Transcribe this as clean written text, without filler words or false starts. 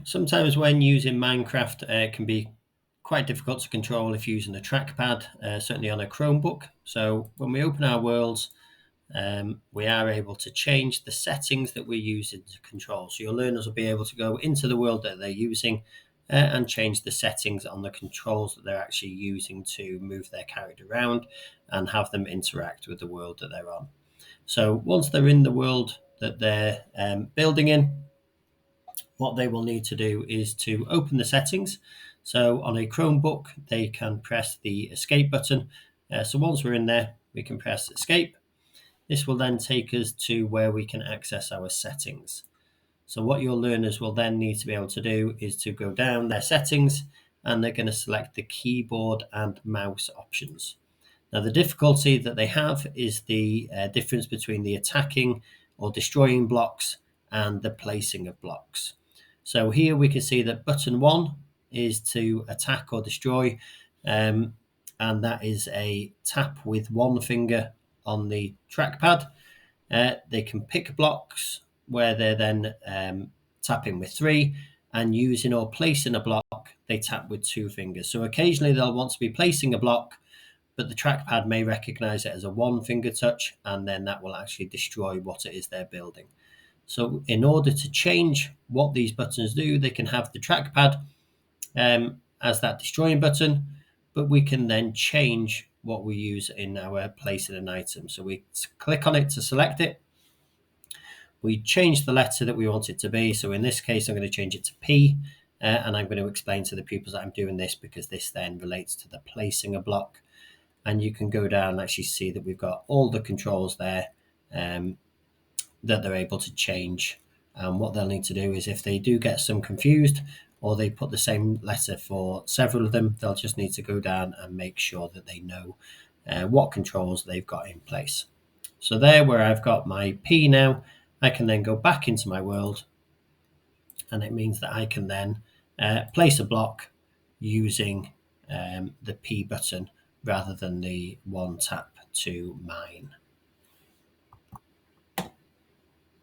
Sometimes when using Minecraft, it can be quite difficult to control if using a trackpad, certainly on a Chromebook. So when we open our worlds, we are able to change the settings that we're using to control. So your learners will be able to go into the world that they're using and change the settings on the controls that they're actually using to move their character around and have them interact with the world that they're on. So once they're in the world that they're building in, what they will need to do is to open the settings. So on a Chromebook, they can press the escape button. So once we're in there, we can press escape. This will then take us to where we can access our settings. So what your learners will then need to be able to do is to go down their settings, and they're going to select the keyboard and mouse options. Now, the difficulty that they have is the difference between the attacking or destroying blocks and the placing of blocks. So here we can see that button 1 is to attack or destroy, and that is a tap with one finger on the trackpad. They can pick blocks where they're then tapping with 3, and using or placing a block, they tap with 2 fingers. So occasionally they'll want to be placing a block, but the trackpad may recognize it as a one finger touch, and then that will actually destroy what it is they're building. So in order to change what these buttons do, they can have the trackpad as that destroying button, but we can then change what we use in our placing an item. So we click on it to select it. We change the letter that we want it to be. So in this case, I'm going to change it to P, and I'm going to explain to the pupils that I'm doing this because this then relates to the placing a block. And you can go down and actually see that we've got all the controls there that they're able to change. And what they'll need to do is, if they do get some confused or they put the same letter for several of them, they'll just need to go down and make sure that they know what controls they've got in place. So there, where I've got my P now, I can then go back into my world, and it means that I can then place a block using the P button rather than the one tap to mine.